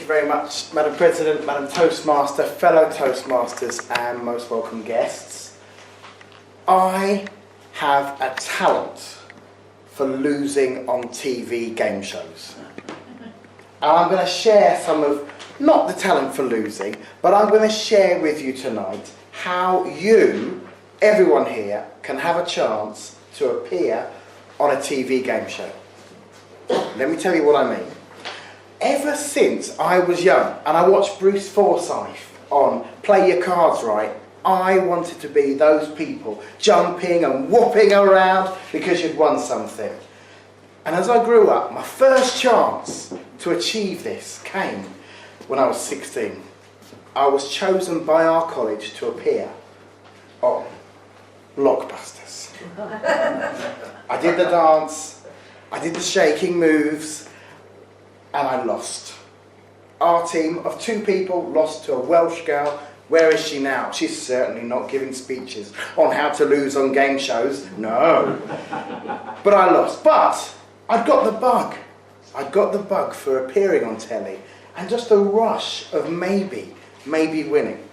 very much, Madam President, Madam Toastmaster, fellow Toastmasters and most welcome guests. I have a talent for losing on TV game shows. And I'm going to share some of, not the talent for losing, but I'm going to share with you tonight how you, everyone here, can have a chance to appear on a TV game show. Let me tell you what I mean. Ever since I was young and I watched Bruce Forsyth on Play Your Cards Right, I wanted to be those people jumping and whooping around because you'd won something. And as I grew up, my first chance to achieve this came when I was 16. I was chosen by our college to appear on Blockbusters. I did the dance, I did the shaking moves, and I lost. Our team of 2 people lost to a Welsh girl. Where is she now? She's certainly not giving speeches on how to lose on game shows. No. But I lost. But I'd got the bug. I'd got the bug for appearing on telly and just a rush of maybe winning.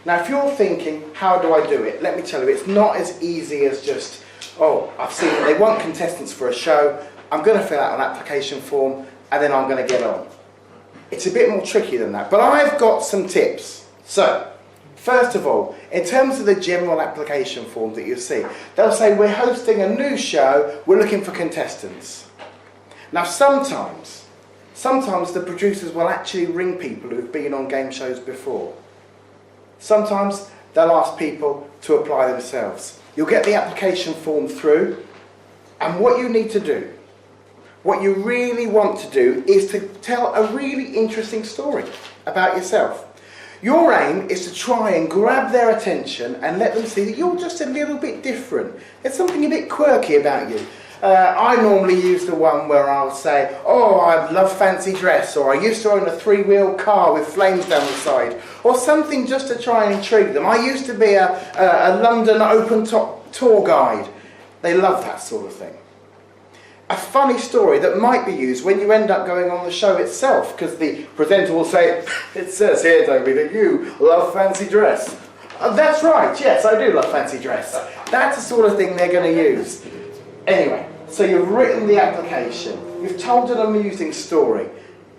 Now, if you're thinking, how do I do it? Let me tell you, it's not as easy as just, oh, I've seen it. They want contestants for a show. I'm going to fill out an application form and then I'm going to get on. It's a bit more tricky than that, but I've got some tips. So, first of all, in terms of the general application form that you see, they'll say, we're hosting a new show, we're looking for contestants. Now, sometimes the producers will actually ring people who've been on game shows before. Sometimes they'll ask people to apply themselves. You'll get the application form through, and what you need to do, what you really want to do, is to tell a really interesting story about yourself. Your aim is to try and grab their attention and let them see that you're just a little bit different. There's something a bit quirky about you. I normally use the one where I'll say, oh, I love fancy dress, or I used to own a 3-wheel car with flames down the side, or something just to try and intrigue them. I used to be a London open-top tour guide. They love that sort of thing. A funny story that might be used when you end up going on the show itself, because the presenter will say, it says here, Toby, that you love fancy dress. That's right, yes, I do love fancy dress. That's the sort of thing they're going to use. Anyway, so you've written the application, you've told an amusing story,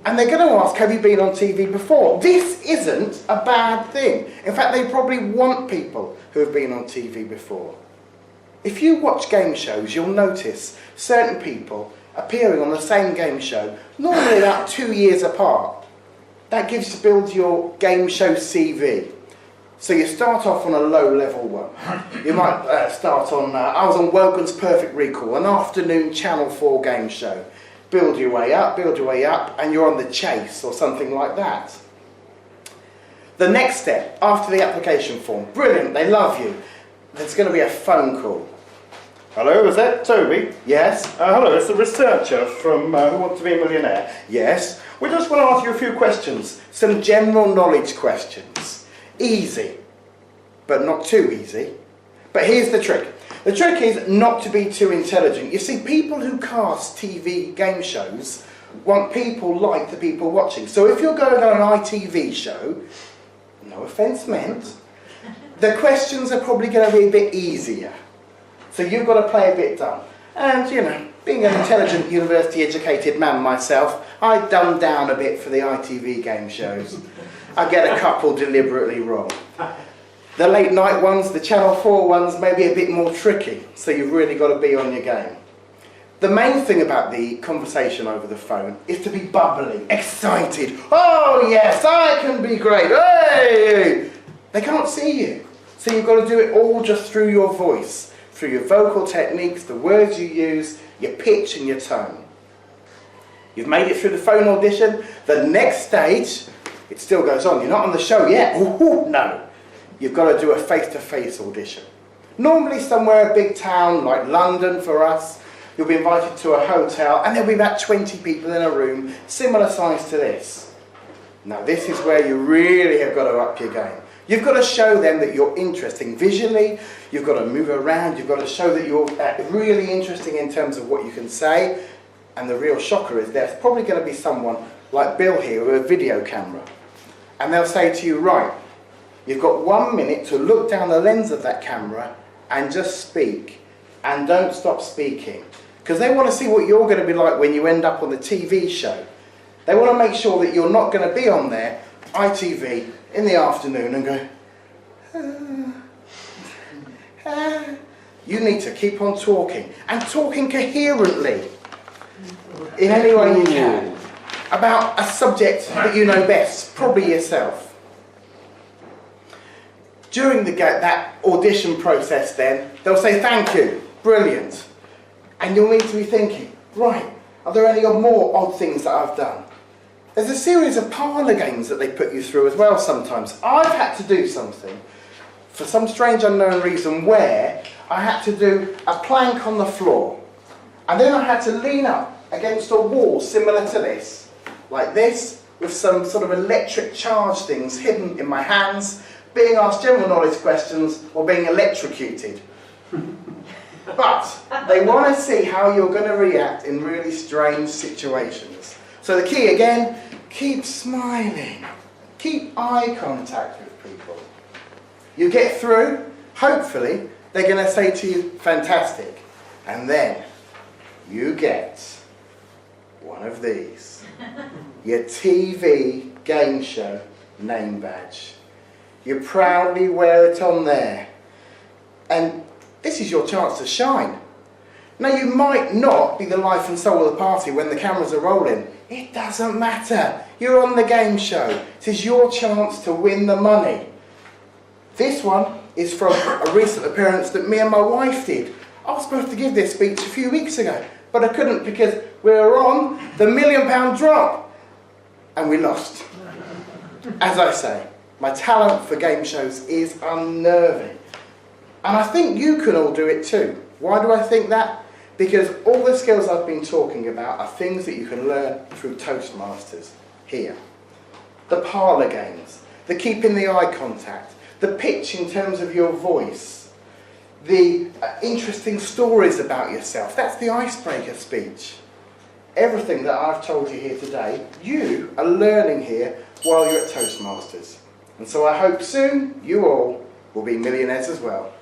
and they're going to ask, have you been on TV before? This isn't a bad thing. In fact, they probably want people who have been on TV before. If you watch game shows, you'll notice certain people appearing on the same game show, normally about 2 years apart. That builds your game show CV. So you start off on a low-level one. You might start on, I was on Wogan's Perfect Recall, an afternoon Channel 4 game show. Build your way up, and you're on The Chase or something like that. The next step, after the application form, brilliant, they love you. There's going to be a phone call. Hello, is that Toby? Yes. Hello, it's the researcher from Who Wants to Be a Millionaire? Yes. We just want to ask you a few questions, some general knowledge questions. Easy, but not too easy. But here's the trick. The trick is not to be too intelligent. You see, people who cast TV game shows want people like the people watching. So if you're going on an ITV show, no offence meant, the questions are probably going to be a bit easier. So you've got to play a bit dumb. And, you know, being an intelligent, university-educated man myself, I dumb down a bit for the ITV game shows. I get a couple deliberately wrong. The late-night ones, the Channel 4 ones, may be a bit more tricky, so you've really got to be on your game. The main thing about the conversation over the phone is to be bubbly, excited. Oh, yes, I can be great. Hey! They can't see you, so you've got to do it all just through your voice. Through your vocal techniques, the words you use, your pitch and your tone. You've made it through the phone audition. The next stage, it still goes on. You're not on the show yet. Ooh, no. You've got to do a face-to-face audition. Normally somewhere a big town like London for us, you'll be invited to a hotel and there'll be about 20 people in a room, similar size to this. Now this is where you really have got to up your game. You've got to show them that you're interesting visually, you've got to move around, you've got to show that you're really interesting in terms of what you can say, and the real shocker is there's probably going to be someone like Bill here with a video camera. And they'll say to you, right, you've got 1 minute to look down the lens of that camera and just speak. And don't stop speaking. Because they want to see what you're going to be like when you end up on the TV show. They want to make sure that you're not going to be on there, ITV, in the afternoon and go, You need to keep on talking, and talking coherently, in any way you can, about a subject that you know best, probably yourself. During that audition process then, they'll say thank you, brilliant. And you'll need to be thinking, right, are there any more odd things that I've done? There's a series of parlour games that they put you through as well sometimes. I've had to do something, for some strange unknown reason, where I had to do a plank on the floor. And then I had to lean up against a wall similar to this, like this, with some sort of electric charge things hidden in my hands, being asked general knowledge questions or being electrocuted. But they want to see how you're going to react in really strange situations. So the key again, keep smiling. Keep eye contact with people. You get through, hopefully, they're going to say to you, fantastic. And then you get one of these. Your TV game show name badge. You proudly wear it on there. And this is your chance to shine. Now, you might not be the life and soul of the party when the cameras are rolling. It doesn't matter. You're on the game show. It is your chance to win the money. This one is from a recent appearance that me and my wife did. I was supposed to give this speech a few weeks ago, but I couldn't because we were on the £1 million drop. And we lost. As I say, my talent for game shows is unnerving. And I think you can all do it too. Why do I think that? Because all the skills I've been talking about are things that you can learn through Toastmasters here. The parlour games, the keeping the eye contact, the pitch in terms of your voice, the interesting stories about yourself. That's the icebreaker speech. Everything that I've told you here today, you are learning here while you're at Toastmasters. And so I hope soon you all will be millionaires as well.